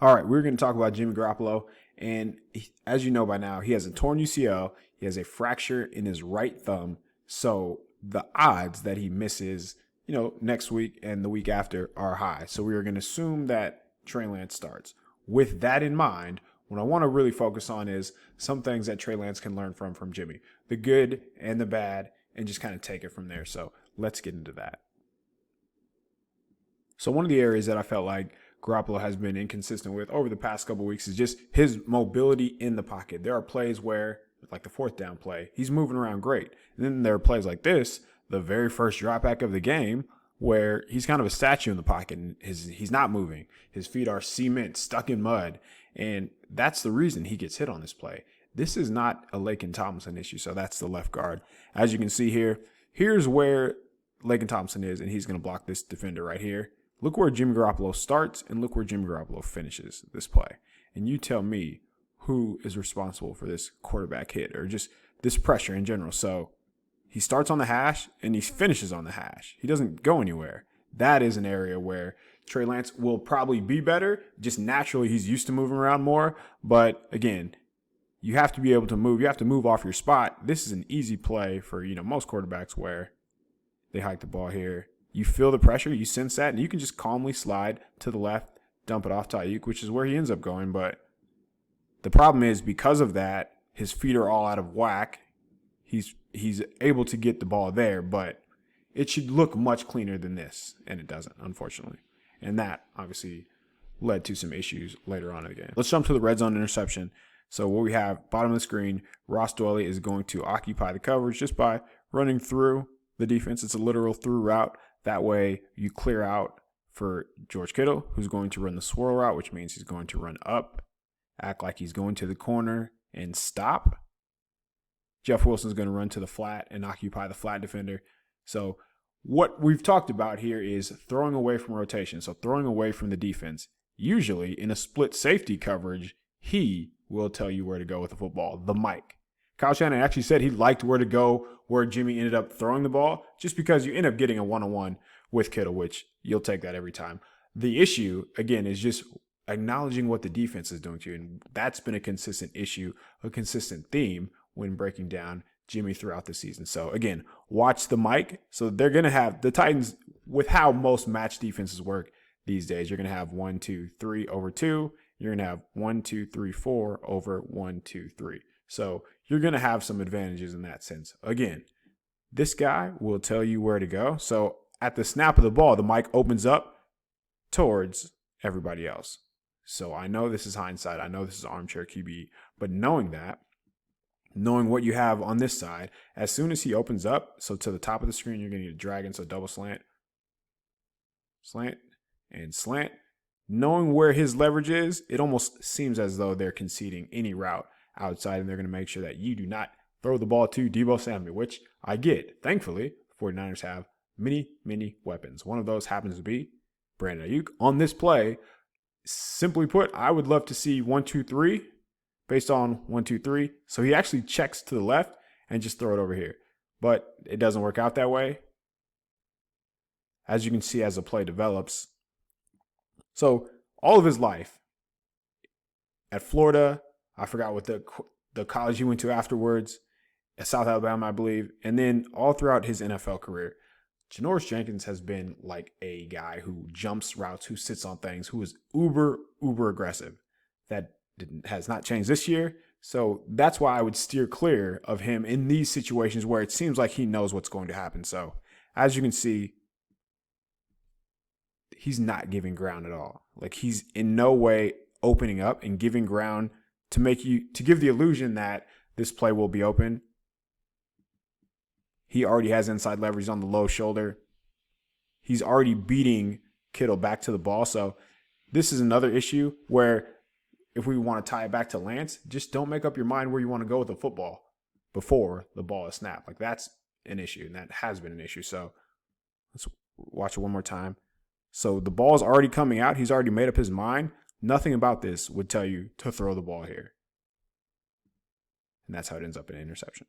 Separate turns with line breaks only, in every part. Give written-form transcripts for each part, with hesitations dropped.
All right, we're going to talk about Jimmy Garoppolo. And as you know by now, he has a torn UCL. He has a fracture in his right thumb. So the odds that he misses, next week and the week after are high. So we are going to assume that Trey Lance starts. With that in mind, what I want to really focus on is some things that Trey Lance can learn from Jimmy, the good and the bad, and just kind of take it from there. So let's get into that. So one of the areas that I felt like Garoppolo has been inconsistent with over the past couple of weeks is just his mobility in the pocket. There are plays where, like the fourth down play, he's moving around great. And then there are plays like this, the very first drop back of the game, where he's kind of a statue in the pocket and he's not moving. His feet are cement, stuck in mud. And that's the reason he gets hit on this play. This is not a Laken Tomlinson issue, so that's the left guard. As you can see here, here's where Laken Tomlinson is, and he's going to block this defender right here. Look where Jimmy Garoppolo starts and look where Jimmy Garoppolo finishes this play. And you tell me who is responsible for this quarterback hit or just this pressure in general. So he starts on the hash and he finishes on the hash. He doesn't go anywhere. That is an area where Trey Lance will probably be better. Just naturally, he's used to moving around more. But again, you have to be able to move. You have to move off your spot. This is an easy play for, most quarterbacks where they hike the ball here. You feel the pressure, you sense that, and you can just calmly slide to the left, dump it off to Ayuk, which is where he ends up going. But the problem is because of that, his feet are all out of whack. He's able to get the ball there, but it should look much cleaner than this, and it doesn't, unfortunately. And that obviously led to some issues later on in the game. Let's jump to the red zone interception. So what we have, bottom of the screen, Ross Dwelley is going to occupy the coverage just by running through the defense. It's a literal through route. That way you clear out for George Kittle, who's going to run the swirl route, which means he's going to run up, act like he's going to the corner, and stop. Jeff Wilson's going to run to the flat and occupy the flat defender. So what we've talked about here is throwing away from rotation, so throwing away from the defense. Usually in a split safety coverage, he will tell you where to go with the football, the Mike. Kyle Shanahan actually said he liked where to go where Jimmy ended up throwing the ball just because you end up getting a one-on-one with Kittle, which you'll take that every time. The issue, again, is just acknowledging what the defense is doing to you. And that's been a consistent issue, a consistent theme when breaking down Jimmy throughout the season. So, again, watch the mic. So they're going to have the Titans, with how most match defenses work these days, you're going to have 1, 2, 3 over 2. You're going to have 1, 2, 3, 4 over 1, 2, 3. So you're going to have some advantages in that sense. Again, this guy will tell you where to go. So at the snap of the ball, the mic opens up towards everybody else. So I know this is hindsight. I know this is armchair QB. But knowing that, knowing what you have on this side, as soon as he opens up, so to the top of the screen, you're going to need a drag in, so double slant, and slant. Knowing where his leverage is, it almost seems as though they're conceding any route outside, and they're going to make sure that you do not throw the ball to Deebo Samuel, which I get. Thankfully, the 49ers have many, many weapons. One of those happens to be Brandon Ayuk. On this play, simply put, I would love to see 1, 2, 3 based on 1, 2, 3. So he actually checks to the left and just throw it over here. But it doesn't work out that way. As you can see as the play develops. So all of his life at Florida, I forgot what the college he went to afterwards, at South Alabama, I believe. And then all throughout his NFL career, Janoris Jenkins has been like a guy who jumps routes, who sits on things, who is uber aggressive. That has not changed this year. So that's why I would steer clear of him in these situations where it seems like he knows what's going to happen. So as you can see, he's not giving ground at all. Like, he's in no way opening up and giving ground to give the illusion that this play will be open. He already has inside leverage on the low shoulder. He's already beating Kittle back to the ball. So this is another issue where if we want to tie it back to Lance, just don't make up your mind where you want to go with the football before the ball is snapped. Like, that's an issue, and that has been an issue. So let's watch it one more time. So the ball is already coming out. He's already made up his mind. Nothing about this would tell you to throw the ball here. And that's how it ends up in an interception.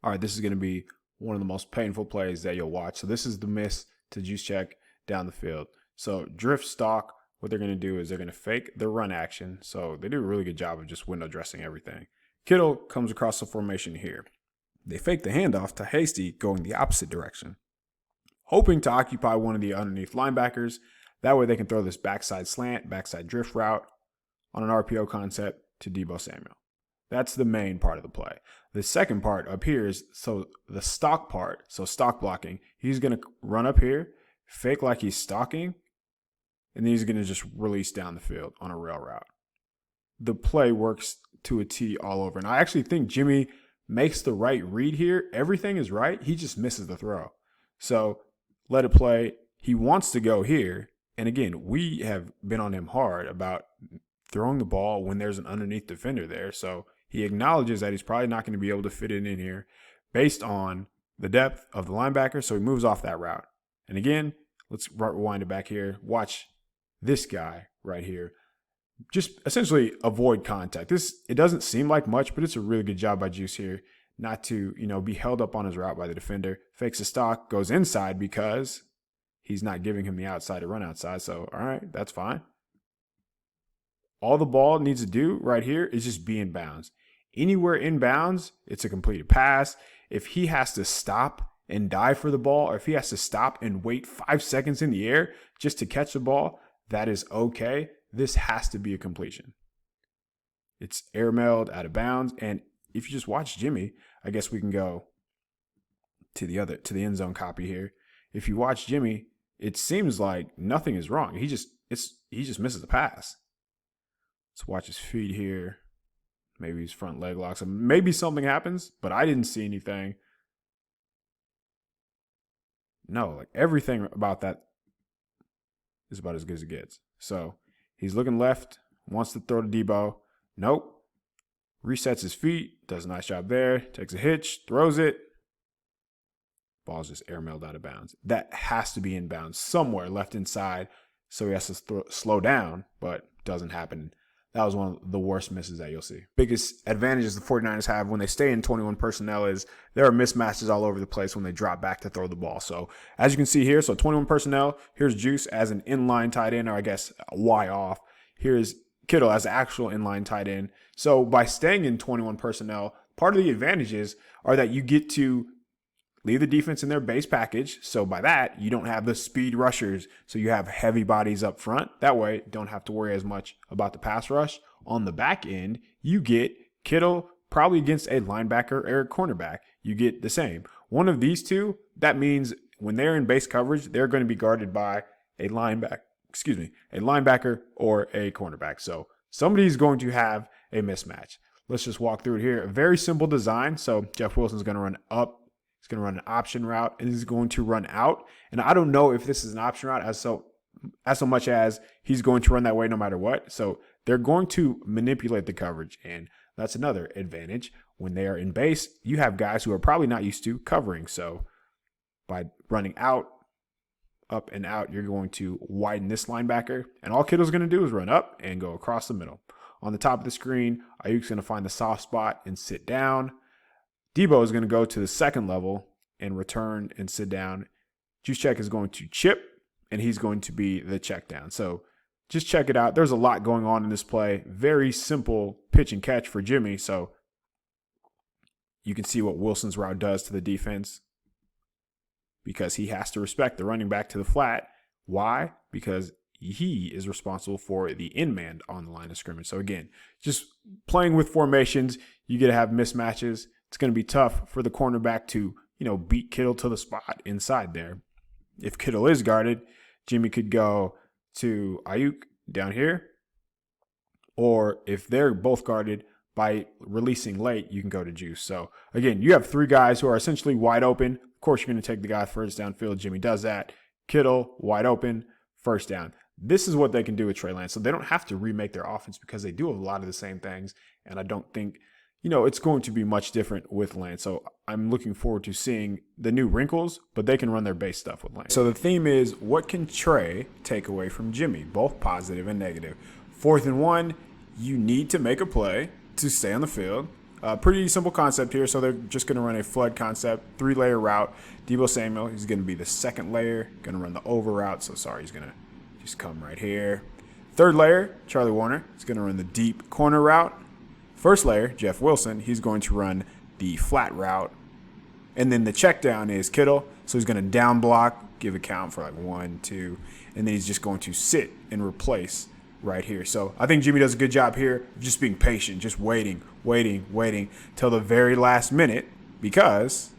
All right, this is going to be one of the most painful plays that you'll watch. So this is the miss to juice check down the field. So drift stalk what they're going to do is they're going to fake the run action. So they do a really good job of just window dressing everything. Kittle comes across the formation here. They fake the handoff to Hasty going the opposite direction, hoping to occupy one of the underneath linebackers. That way they can throw this backside slant, backside drift route on an RPO concept to Deebo Samuel. That's the main part of the play. The second part up here is the stock part, so stock blocking. He's going to run up here, fake like he's stalking, and then he's going to just release down the field on a rail route. The play works to a T all over. And I actually think Jimmy makes the right read here. Everything is right. He just misses the throw. So let it play. He wants to go here. And again, we have been on him hard about throwing the ball when there's an underneath defender there. So he acknowledges that he's probably not going to be able to fit it in here based on the depth of the linebacker. So he moves off that route. And again, let's rewind it back here. Watch this guy right here. Just essentially avoid contact. It doesn't seem like much, but it's a really good job by Juice here not to, be held up on his route by the defender. Fakes a stock, goes inside because he's not giving him the outside to run outside. So, all right, that's fine. All the ball needs to do right here is just be in bounds. Anywhere in bounds, it's a completed pass. If he has to stop and dive for the ball, or if he has to stop and wait 5 seconds in the air just to catch the ball, that is okay. This has to be a completion. It's airmailed out of bounds. And if you just watch Jimmy, I guess we can go to the end zone copy here. If you watch Jimmy, it seems like nothing is wrong. He just misses the pass. Let's watch his feet here. Maybe his front leg locks. Maybe something happens, but I didn't see anything. No, like everything about that is about as good as it gets. So he's looking left, wants to throw to Deebo. Nope. Resets his feet, does a nice job there, takes a hitch, throws it. Ball's just airmailed out of bounds. That has to be in bounds somewhere left inside, so he has to slow down, but doesn't happen. That was one of the worst misses that you'll see. Biggest advantages the 49ers have when they stay in 21 personnel is there are mismatches all over the place when they drop back to throw the ball. So as you can see here, so 21 personnel, here's Juice as an inline tight end, or I guess a Y off. Here's Kittle as an actual inline tight end. So by staying in 21 personnel, part of the advantages are that you get to leave the defense in their base package. So by that, you don't have the speed rushers. So you have heavy bodies up front. That way, don't have to worry as much about the pass rush. On the back end, you get Kittle probably against a linebacker or a cornerback. You get the same. One of these two, that means when they're in base coverage, they're going to be guarded by a linebacker or a cornerback. So somebody's going to have a mismatch. Let's just walk through it here. A very simple design. So Jeff Wilson's going to run up. He's going to run an option route, and he's going to run out. And I don't know if this is an option route as so much as he's going to run that way no matter what. So they're going to manipulate the coverage, and that's another advantage. When they are in base, you have guys who are probably not used to covering. So by running out, up and out, you're going to widen this linebacker, and all Kittle's going to do is run up and go across the middle. On the top of the screen, Ayuk's going to find the soft spot and sit down. Deebo is going to go to the second level and return and sit down. Juszczyk is going to chip, and he's going to be the check down. So just check it out. There's a lot going on in this play. Very simple pitch and catch for Jimmy. So you can see what Wilson's route does to the defense because he has to respect the running back to the flat. Why? Because he is responsible for the in man on the line of scrimmage. So again, just playing with formations, you get to have mismatches. It's going to be tough for the cornerback to, beat Kittle to the spot inside there. If Kittle is guarded, Jimmy could go to Ayuk down here. Or if they're both guarded, by releasing late, you can go to Juice. So again, you have three guys who are essentially wide open. Of course, you're going to take the guy first downfield. Jimmy does that. Kittle, wide open, first down. This is what they can do with Trey Lance. So they don't have to remake their offense because they do a lot of the same things. And I don't think it's going to be much different with Lance. So I'm looking forward to seeing the new wrinkles, but they can run their base stuff with Lance. So the theme is, what can Trey take away from Jimmy? Both positive and negative. 4th and 1, you need to make a play to stay on the field. Pretty simple concept here. So they're just going to run a flood concept, 3-layer route. Deebo Samuel, he's going to be the second layer, going to run the over route. So sorry, he's going to just come right here. Third layer, Charlie Warner is going to run the deep corner route. First layer, Jeff Wilson, he's going to run the flat route. And then the check down is Kittle. So he's going to down block, give a count for like 1, 2, and then he's just going to sit and replace right here. So I think Jimmy does a good job here of just being patient, just waiting till the very last minute because,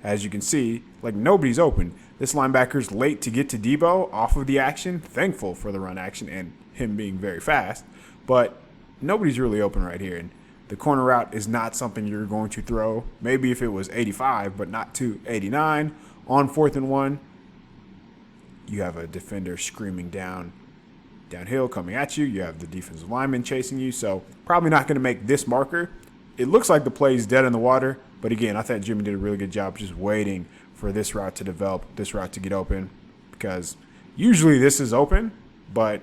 as you can see, like nobody's open. This linebacker's late to get to Debo off of the action, thankful for the run action and him being very fast, but nobody's really open right here. And the corner route is not something you're going to throw. Maybe if it was 85, but not to 89 on 4th and 1. You have a defender screaming downhill coming at you. You have the defensive lineman chasing you. So probably not going to make this marker. It looks like the play is dead in the water. But again, I thought Jimmy did a really good job just waiting for this route to develop, this route to get open. Because usually this is open, but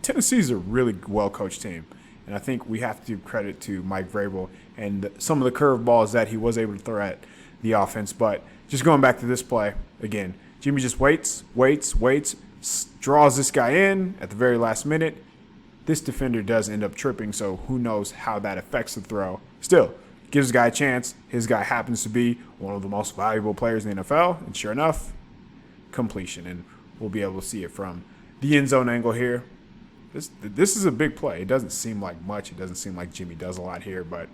Tennessee's a really well-coached team. And I think we have to give credit to Mike Vrabel and some of the curveballs that he was able to throw at the offense. But just going back to this play, again, Jimmy just waits, draws this guy in at the very last minute. This defender does end up tripping, so who knows how that affects the throw. Still, gives the guy a chance. His guy happens to be one of the most valuable players in the NFL, and sure enough, completion. And we'll be able to see it from the end zone angle here. This is a big play. It doesn't seem like much. It doesn't seem like Jimmy does a lot here, but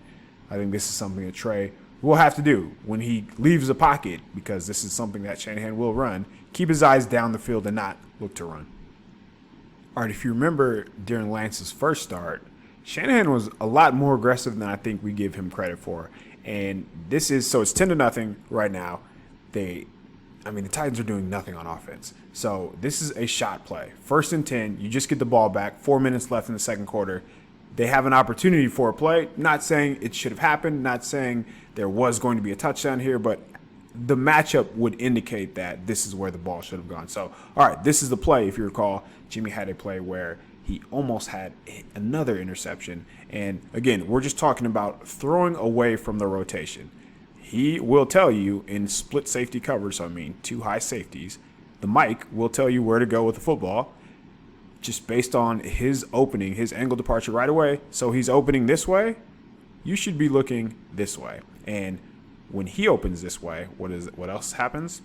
I think this is something that Trey will have to do when he leaves the pocket, because this is something that Shanahan will run. Keep his eyes down the field and not look to run. All right, if you remember during Lance's first start, Shanahan was a lot more aggressive than I think we give him credit for. And this is, so it's 10-0 right now. The Titans are doing nothing on offense. So this is a shot play. 1st and 10, you just get the ball back, 4 minutes left in the second quarter. They have an opportunity for a play. Not saying it should have happened, not saying there was going to be a touchdown here, but the matchup would indicate that this is where the ball should have gone. So, all right, this is the play. If you recall, Jimmy had a play where he almost had another interception. And again, we're just talking about throwing away from the rotation. He will tell you in split safety coverage, so 2 high safeties, the Mike will tell you where to go with the football just based on his opening, his angle departure right away. So he's opening this way. You should be looking this way. And when he opens this way, what else happens?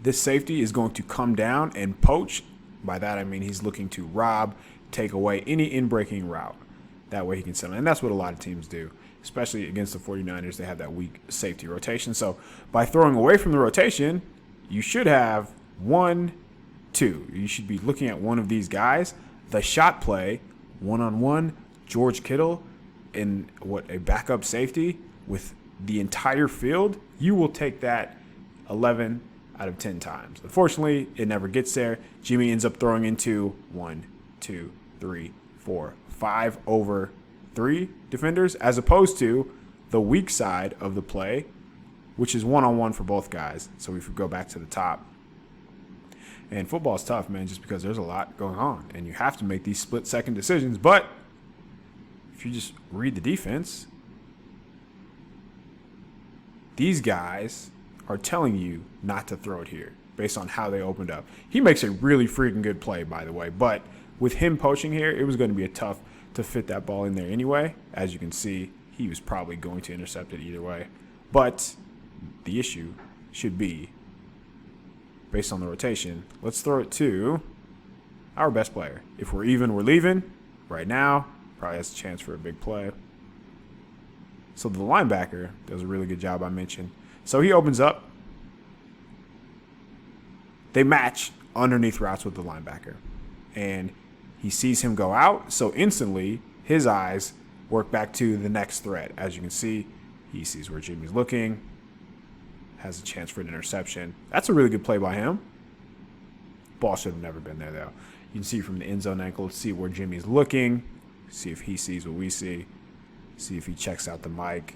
This safety is going to come down and poach. By that, I mean he's looking to rob, take away any in-breaking route. That way he can settle. And that's what a lot of teams do, especially against the 49ers. They have that weak safety rotation. So by throwing away from the rotation, you should have 1, 2. You should be looking at one of these guys. The shot play, one-on-one, George Kittle in a backup safety with the entire field, you will take that 11 out of 10 times. Unfortunately, it never gets there. Jimmy ends up throwing into 1, 2, 3, 4, 5 over 3 defenders, as opposed to the weak side of the play, which is one-on-one for both guys. So if we go back to the top. And football is tough, man, just because there's a lot going on. And you have to make these split-second decisions. But if you just read the defense, these guys are telling you not to throw it here based on how they opened up. He makes a really freaking good play, by the way. But with him poaching here, it was going to be tough to fit that ball in there anyway. As you can see, he was probably going to intercept it either way. But the issue should be, based on the rotation, let's throw it to our best player. If we're even, we're leaving. Right now, probably has a chance for a big play. So the linebacker does a really good job, I mentioned. So he opens up. They match underneath routes with the linebacker. And he sees him go out. So instantly, his eyes work back to the next threat. As you can see, he sees where Jimmy's looking. Has a chance for an interception. That's a really good play by him. Ball should have never been there, though. You can see from the end zone angle, see where Jimmy's looking. See if he sees what we see. See if he checks out the mic.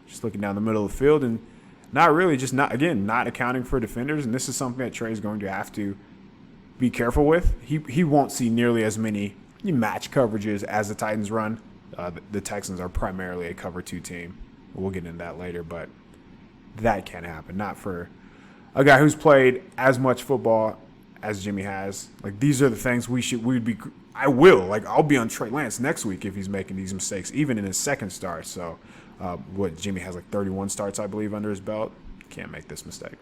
Just looking down the middle of the field and not really, just not accounting for defenders. And this is something that Trey's going to have to be careful with. He won't see nearly as many match coverages as the Titans run. The Texans are primarily a cover 2 team. We'll get into that later, but that can't happen. Not for a guy who's played as much football as Jimmy has. Like, these are the things I'll be on Trey Lance next week if he's making these mistakes, even in his second start. So, Jimmy has like 31 starts, I believe, under his belt. Can't make this mistake.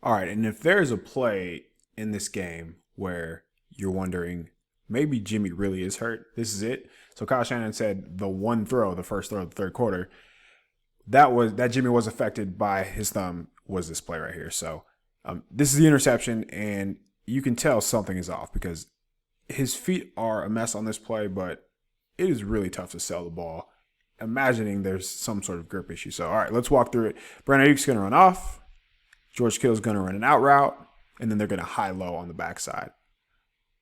All right, and if there's a play in this game where you're wondering, maybe Jimmy really is hurt, this is it. So Kyle Shanahan said the first throw of the third quarter, that Jimmy was affected by his thumb was this play right here. So this is the interception, and you can tell something is off because his feet are a mess on this play, but it is really tough to sell the ball, imagining there's some sort of grip issue. So, all right, let's walk through it. Brandon Ayuk's going to run off. George Kittle's going to run an out route, and then they're going to high-low on the backside.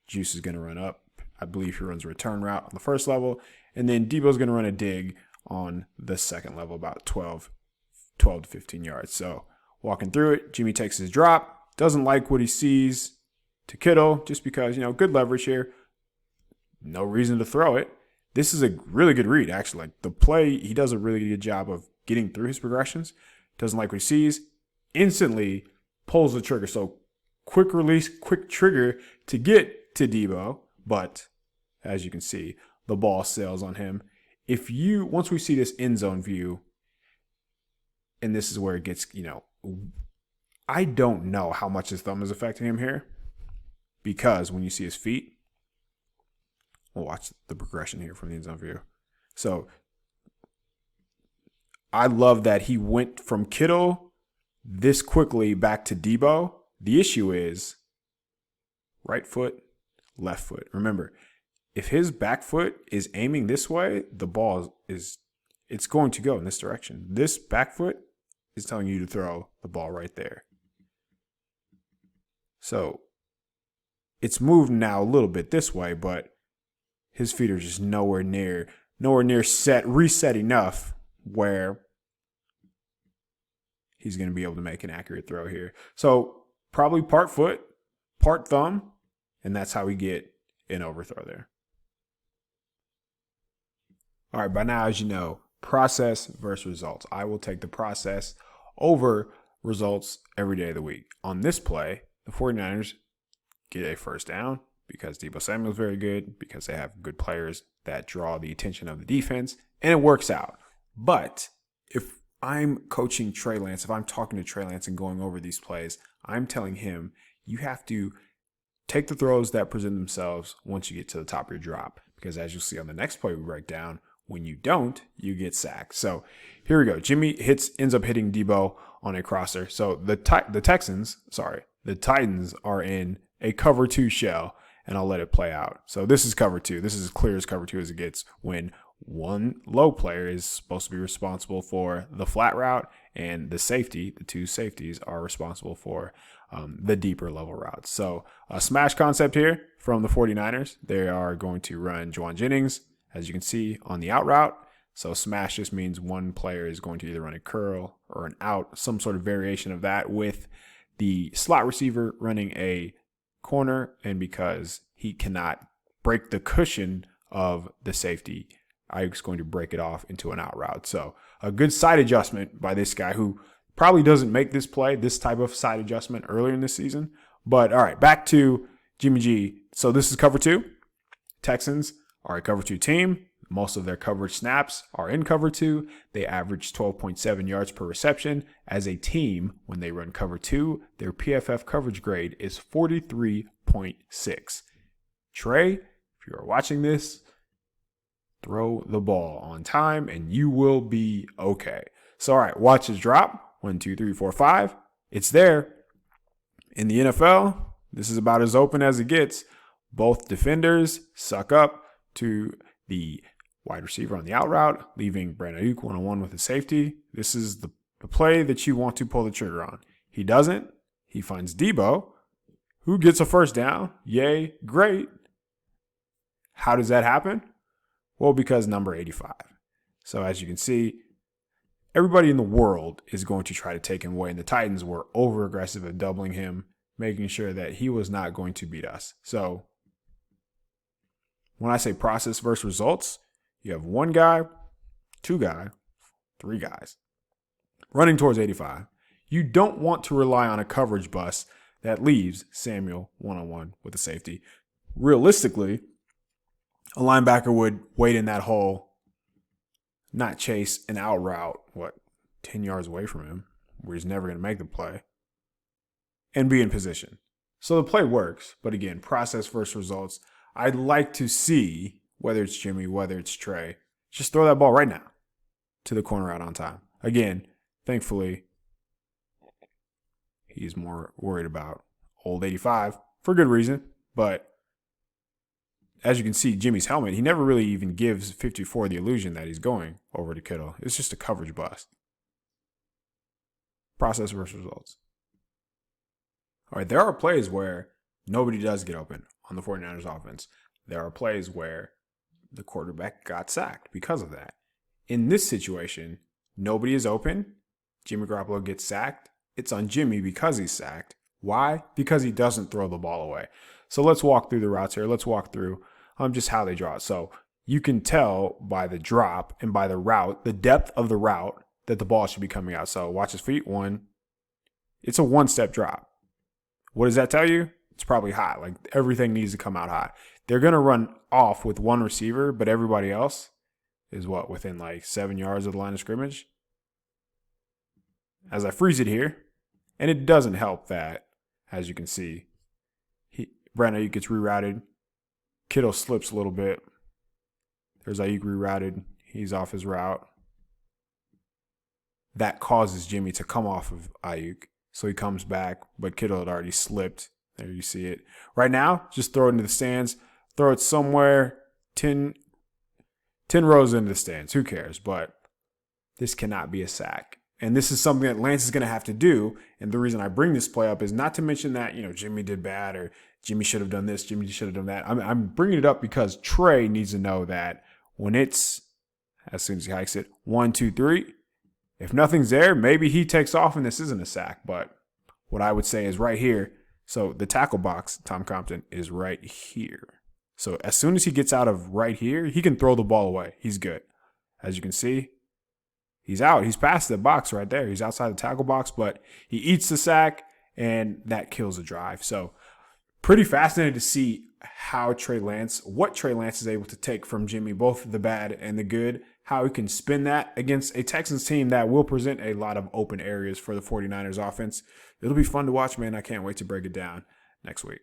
Juice is going to run up. I believe he runs a return route on the first level, and then Debo's going to run a dig on the second level, about 12 to 15 yards. So, walking through it, Jimmy takes his drop, doesn't like what he sees to Kittle, just because, good leverage here. No reason to throw it. This is a really good read, actually. Like, the play, he does a really good job of getting through his progressions. Doesn't like what he sees. Instantly pulls the trigger. So, quick release, quick trigger to get to Debo. But, as you can see, the ball sails on him. Once we see this end zone view, and this is where it gets, I don't know how much his thumb is affecting him here, because when you see his feet, we'll watch the progression here from the end zone view. So I love that he went from Kittle this quickly back to Debo. The issue is right foot, left foot. Remember, if his back foot is aiming this way, the ball it's going to go in this direction. This back foot is telling you to throw the ball right there. So it's moved now a little bit this way, but his feet are just nowhere near reset enough where he's going to be able to make an accurate throw here. So probably part foot, part thumb, and that's how we get an overthrow there. All right, by now, as you know, process versus results. I will take the process over results every day of the week. On this play, the 49ers get a first down because Deebo Samuel's very good, because they have good players that draw the attention of the defense, and it works out. But if I'm coaching Trey Lance, if I'm talking to Trey Lance and going over these plays, I'm telling him you have to take the throws that present themselves once you get to the top of your drop. Because as you'll see on the next play we break down, when you don't, you get sacked. So here we go. Jimmy ends up hitting Debo on a crosser. So the Titans are in a cover 2 shell, and I'll let it play out. So this is cover 2. This is as clear as cover 2 as it gets, when one low player is supposed to be responsible for the flat route, and the two safeties are responsible for the deeper level routes. So a smash concept here from the 49ers. They are going to run Juwan Jennings, as you can see, on the out route. So smash just means one player is going to either run a curl or an out, some sort of variation of that, with the slot receiver running a corner. And because he cannot break the cushion of the safety, Ayuk's going to break it off into an out route. So a good side adjustment by this guy, who probably doesn't make this type of side adjustment earlier in this season. But all right, back to Jimmy G. So this is cover 2. Texans are a cover 2 team. Most of their coverage snaps are in cover 2. They average 12.7 yards per reception. As a team, when they run cover 2, their PFF coverage grade is 43.6. Trey, if you are watching this, throw the ball on time and you will be okay. So, all right, watch his drop. 1, 2, 3, 4, 5. It's there. In the NFL, this is about as open as it gets. Both defenders suck up to the wide receiver on the out route, leaving Brandon Ayuk one-on-one with his safety. This is the play that you want to pull the trigger on. He doesn't. He finds Debo, who gets a first down. Yay, great. How does that happen? Well, because number 85. So as you can see, everybody in the world is going to try to take him away, and the Titans were over-aggressive at doubling him, making sure that he was not going to beat us. So when I say process versus results, you have one guy, two guys, three guys running towards 85. You don't want to rely on a coverage bus That leaves Samuel one-on-one with a safety. Realistically, a linebacker would wait in that hole, not chase an out route, 10 yards away from him, where he's never going to make the play, and be in position. So the play works, but again, process versus results. I'd like to see, whether it's Jimmy, whether it's Trey, just throw that ball right now to the corner out on time. Again, thankfully, he's more worried about old 85 for good reason, but as you can see, Jimmy's helmet, he never really even gives 54 the illusion that he's going over to Kittle. It's just a coverage bust. Process versus results. All right, there are plays where nobody does get open on the 49ers offense. There are plays where the quarterback got sacked because of that. In this situation, nobody is open. Jimmy Garoppolo gets sacked. It's on Jimmy because he's sacked. Why? Because he doesn't throw the ball away. So let's walk through the routes here. Let's walk through just how they draw it. So you can tell by the drop and by the route, the depth of the route, that the ball should be coming out. So watch his feet. It's a one-step drop. What does that tell you? It's probably hot. Like everything needs to come out hot. They're going to run off with one receiver, but everybody else is within like 7 yards of the line of scrimmage. As I freeze it here, and it doesn't help that, as you can see, Brandon Ayuk gets rerouted. Kittle slips a little bit. There's Ayuk rerouted. He's off his route. That causes Jimmy to come off of Ayuk. So he comes back, but Kittle had already slipped. There you see it. Right now, just throw it into the stands. Throw it somewhere 10 rows into the stands. Who cares? But this cannot be a sack. And this is something that Lance is going to have to do. And the reason I bring this play up is not to mention that, Jimmy did bad or Jimmy should have done this, Jimmy should have done that. I'm bringing it up because Trey needs to know that when it's, as soon as he hikes it, 1, 2, 3, if nothing's there, maybe he takes off and this isn't a sack. But what I would say is right here. So the tackle box, Tom Compton, is right here. So as soon as he gets out of right here, he can throw the ball away. He's good. As you can see, he's out. He's past the box right there. He's outside the tackle box, but he eats the sack, and that kills the drive. So pretty fascinating to see what Trey Lance is able to take from Jimmy, both the bad and the good, how he can spin that against a Texans team that will present a lot of open areas for the 49ers offense. It'll be fun to watch, man. I can't wait to break it down next week.